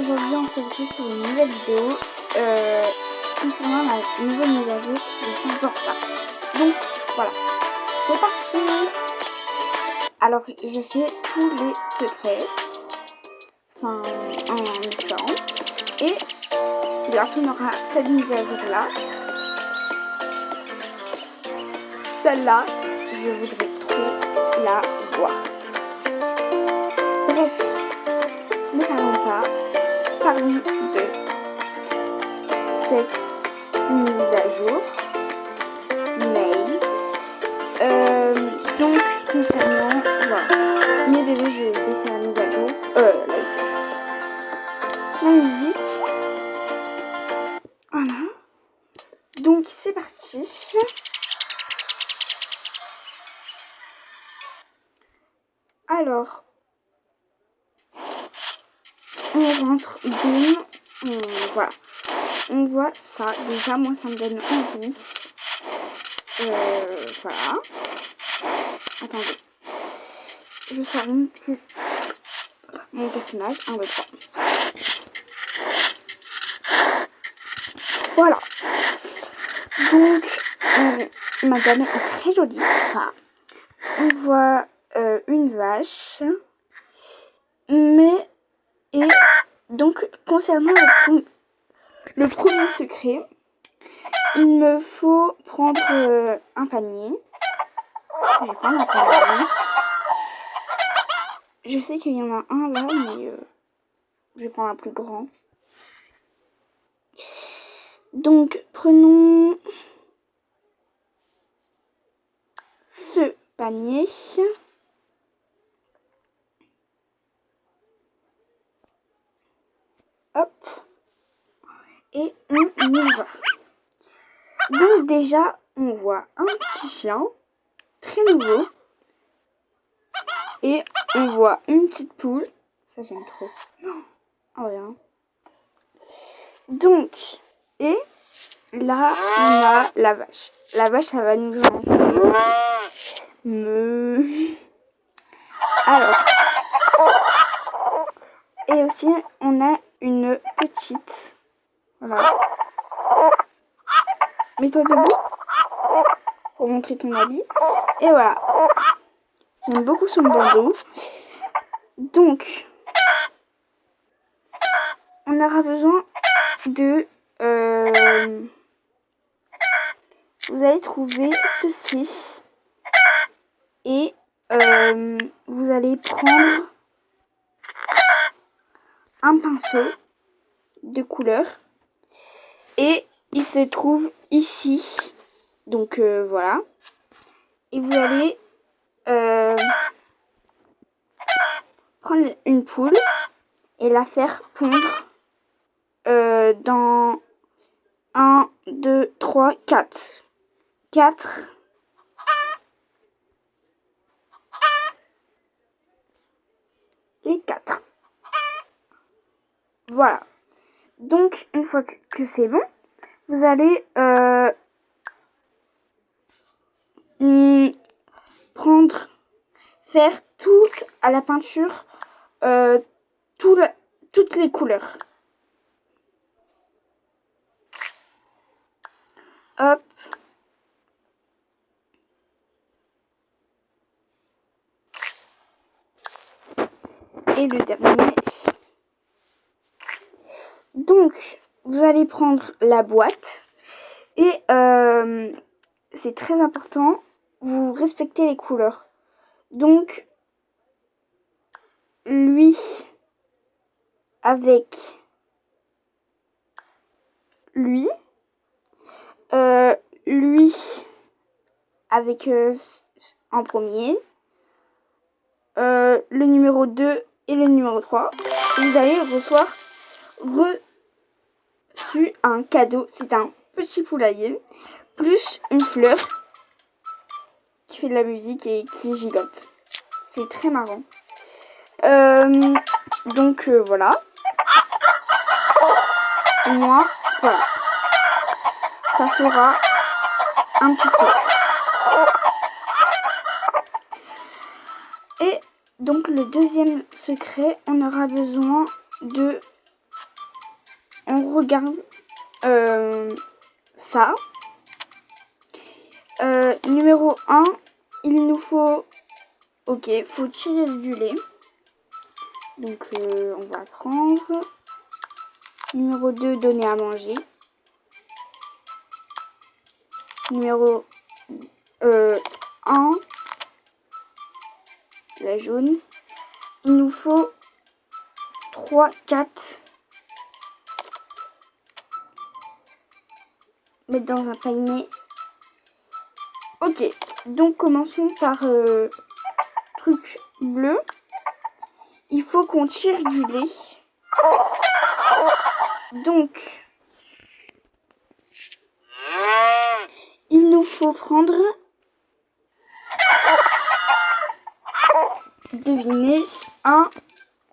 aujourd'hui on se retrouve pour une nouvelle vidéo concernant la nouvelle mise à jour de Symporta. Donc voilà, c'est parti. Alors je fais tous les secrets, enfin en espérant, et bientôt on aura cette mise à jour là. Celle-là, je voudrais trop la voir. Bref, ne parlons pas, parlons de cette mise à jour mail. Donc concernant, voilà, mais déjà je vais laisser la mise à jour, la musique. Voilà. Donc c'est parti. Alors, on rentre, boum, voilà. On voit ça, déjà moi ça me donne envie. Voilà. Attendez. Je sors mon personnage, 1, 2, 3. Voilà. Donc, madame est très jolie. Voilà. On voit une vache. Mais, et donc, concernant le premier secret, il me faut prendre un panier. Je vais prendre un panier. Je sais qu'il y en a un là, mais je vais prendre un plus grand. Donc, prenons ce panier. Hop. Et on y va. Donc déjà, on voit un petit chien, très nouveau. Et on voit une petite poule. Ça, j'aime trop. Oh, rien. Donc, et là, on a la vache. La vache, ça va nous en... Alors. Et aussi, on a une petite. Voilà. Mets-toi debout pour montrer ton habit. Et voilà. J'aime beaucoup son bandeau. Donc, on aura besoin de... vous allez trouver ceci. Et vous allez prendre un pinceau de couleur. Et il se trouve ici. Donc voilà. Et vous allez prendre une poule et la faire fondre dans 1, 2, 3, 4. 4. Et 4. Voilà. Donc, une fois que c'est bon, vous allez faire toute à la peinture, toutes les couleurs. Hop. Et le dernier. Donc, vous allez prendre la boîte et c'est très important, vous respectez les couleurs. Donc, lui avec lui, lui avec en premier, le numéro 2 et le numéro 3. Et vous allez reçu un cadeau. C'est un petit poulailler plus une fleur qui fait de la musique et qui gigote. C'est très marrant. Donc voilà. Et moi, voilà. Ça fera un petit peu. Et donc le deuxième secret, on aura besoin de on regarde ça. Numéro 1, il nous faut... Ok, faut tirer du lait. Donc on va prendre. Numéro 2, donner à manger. Numéro 1, la jaune. Il nous faut 3, 4. Mettre dans un panier. Ok, donc commençons par truc bleu. Il faut qu'on tire du lait. Donc, il nous faut prendre, devinez, un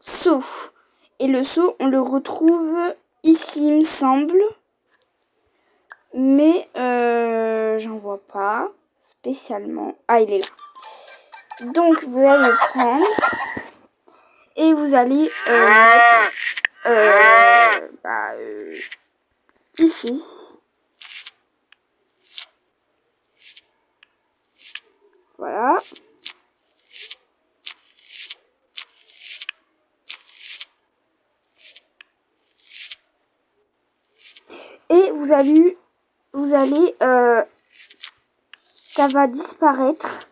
seau. Et le seau, on le retrouve ici, il me semble. Mais j'en vois pas spécialement. Ah, il est là. Donc, vous allez le prendre. Et vous allez mettre ici. Voilà. Et vous allez ça va disparaître.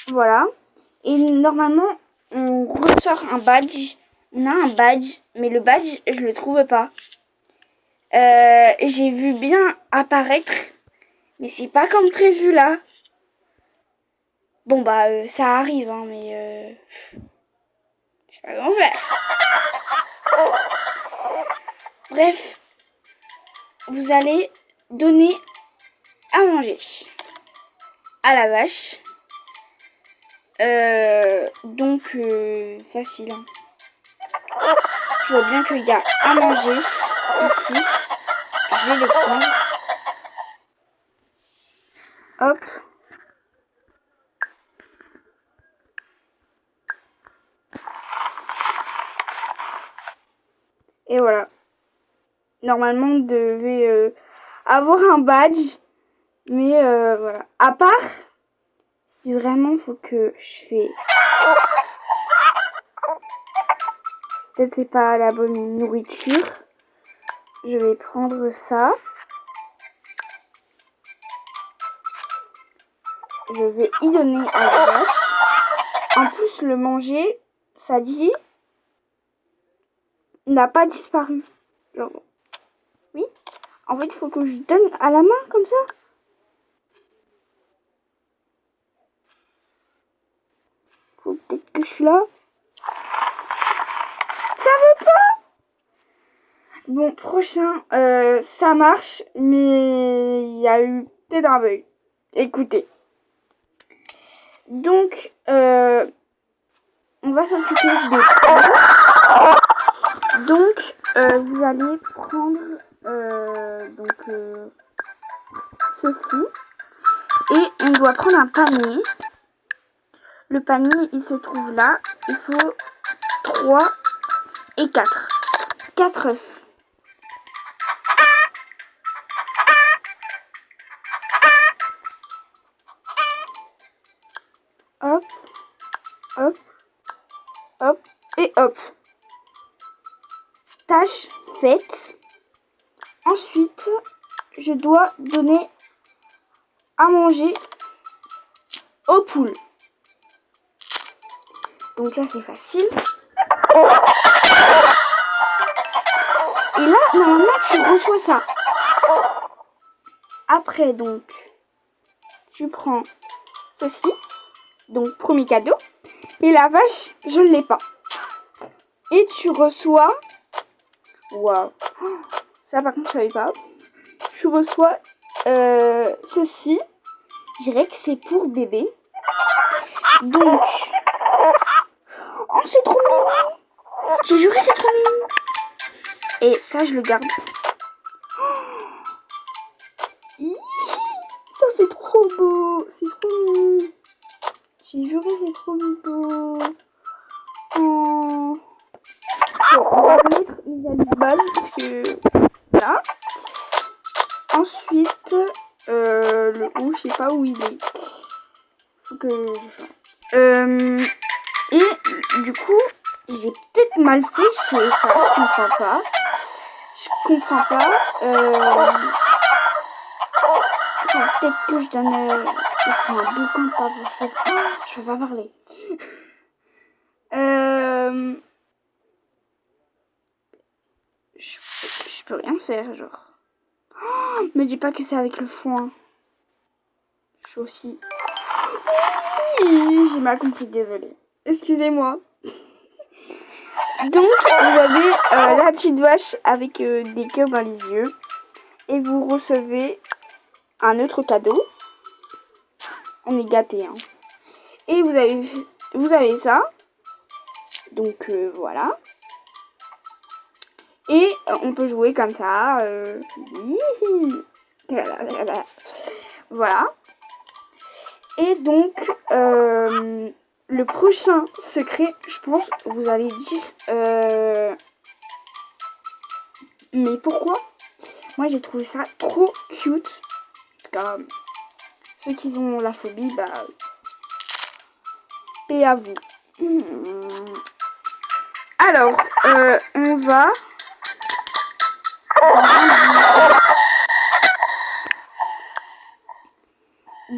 Voilà. Et normalement, on ressort un badge. On a un badge, mais le badge, je le trouve pas. J'ai vu bien apparaître, mais c'est pas comme prévu là. Bon bah ça arrive, hein, mais je sais pas comment faire. Bref, vous allez donner à manger à la vache. Donc facile. Hein. Je vois bien qu'il y a à manger ici. Je vais le prendre. Hop. Et voilà. Normalement, on devait avoir un badge. Mais voilà. À part, si vraiment faut que je fais... Peut-être c'est pas la bonne nourriture. Je vais prendre ça. Je vais y donner à la vache. En plus, le manger, ça dit, n'a pas disparu. Genre, oui. En fait, il faut que je donne à la main, comme ça. Faut peut-être que je suis là. Ça veut pas. Bon, prochain, ça marche, mais il y a eu peut-être un bug. Écoutez. Donc, on va s'occuper des prendre. Donc, vous allez prendre ceci. Et on doit prendre un panier. Le panier, il se trouve là. Il faut 3 et 4. 4 œufs. Hop, hop, hop et hop. Tâche faite. Ensuite, je dois donner à manger aux poules. Donc ça, c'est facile. Et là, normalement, tu reçois ça. Après, donc, tu prends ceci. Donc, premier cadeau. Et la vache, je ne l'ai pas. Et tu reçois... Waouh. Ça, par contre, je savais pas. Tu reçois ceci. Je dirais que c'est pour bébé. Donc... Oh, c'est trop mignon. J'ai juré, c'est trop mignon. Et ça, je le garde. Ça fait trop beau. C'est trop mignon. J'ai juré, c'est trop beau. Oh. Bon, on va mettre les animaux parce voilà. Ensuite, le haut, je sais pas où il est. Faut que je... et du coup, j'ai peut-être mal fait, je sais pas, je comprends pas. Je comprends pas. Peut-être que je donne... il faut un boucan pas possible. Oh, je peux pas parler. Je peux rien faire, genre. Oh, me dis pas que c'est avec le foin. Je suis aussi... Oui, j'ai mal compris, désolée. Excusez-moi. Donc, vous avez la petite vache avec des cœurs dans les yeux. Et vous recevez un autre cadeau. On est gâtés, hein. Et vous avez ça. Donc, voilà. Et on peut jouer comme ça. Voilà. Et donc, le prochain secret, je pense, vous allez dire... mais pourquoi? Moi, j'ai trouvé ça trop cute. Comme ceux qui ont la phobie, bah... paix à vous. Alors, on va...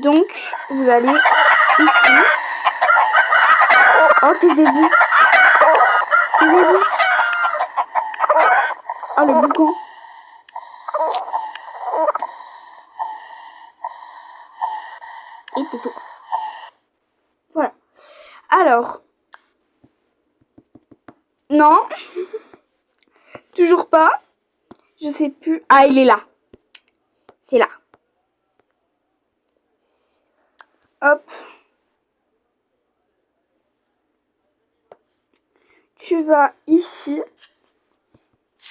Donc, vous allez ici. Oh, taisez-vous. Taisez-vous. Oh, le boucan. Et tais-toi. Voilà. Alors. Non. Toujours pas. Je sais plus. Ah, il est là. C'est là. Hop. Tu vas ici.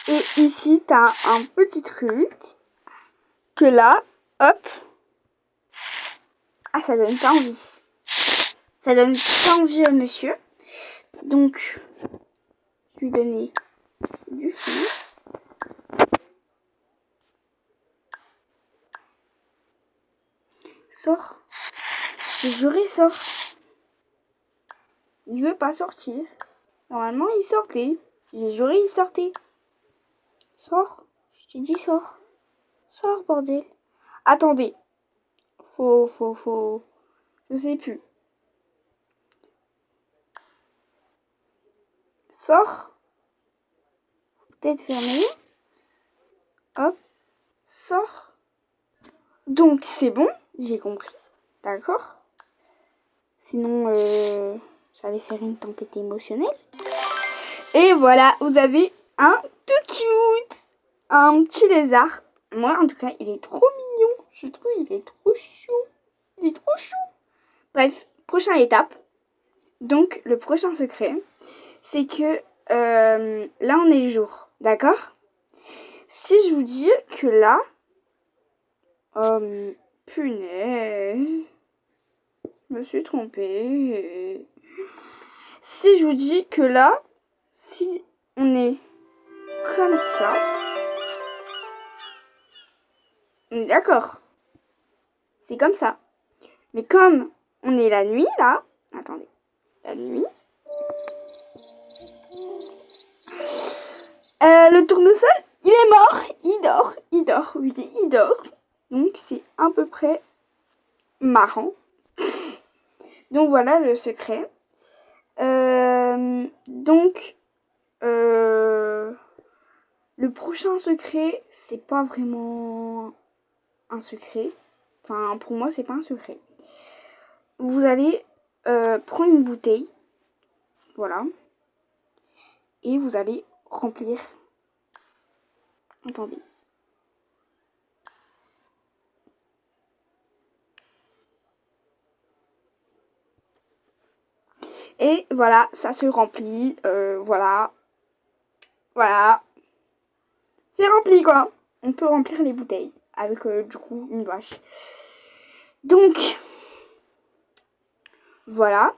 Et ici, tu as un petit truc. Que là, hop. Ah, ça donne pas envie. Ça donne pas envie au monsieur. Donc, je lui donner du fil. Sors. Je jure, sort. Il veut pas sortir. Normalement, il sortait. J'ai juré, il sortait. Sors. Je t'ai dit, sors. Sors, bordel. Attendez. Faut. Je sais plus. Sors. Peut-être fermé. Hop. Sors. Donc, c'est bon. J'ai compris. D'accord. Sinon, j'allais faire une tempête émotionnelle. Et voilà, vous avez un tout cute. Un petit lézard. Moi, en tout cas, il est trop mignon. Je trouve il est trop chou. Il est trop chou. Bref, prochaine étape. Donc, le prochain secret, c'est que là, on est le jour. D'accord? Si je vous dis que là... punaise. Je me suis trompée. Si je vous dis que là, si on est comme ça... D'accord. C'est comme ça. Mais comme on est la nuit, là... Attendez. La nuit. Le tournesol, il est mort. Il dort. Oui, il dort. Donc, c'est à peu près marrant. Donc, voilà le secret. Donc, le prochain secret, c'est pas vraiment un secret. Enfin, pour moi, c'est pas un secret. Vous allez prendre une bouteille. Voilà. Et vous allez remplir. Attendez. Et voilà, ça se remplit. Voilà. Voilà. C'est rempli, quoi. On peut remplir les bouteilles avec, du coup, une vache. Donc, voilà.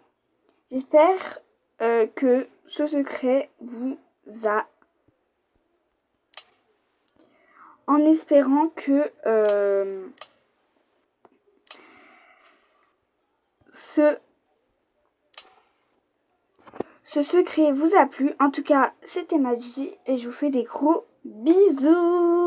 J'espère que ce secret vous a en espérant que ce secret vous a plu. En tout cas, c'était Magie et je vous fais des gros bisous.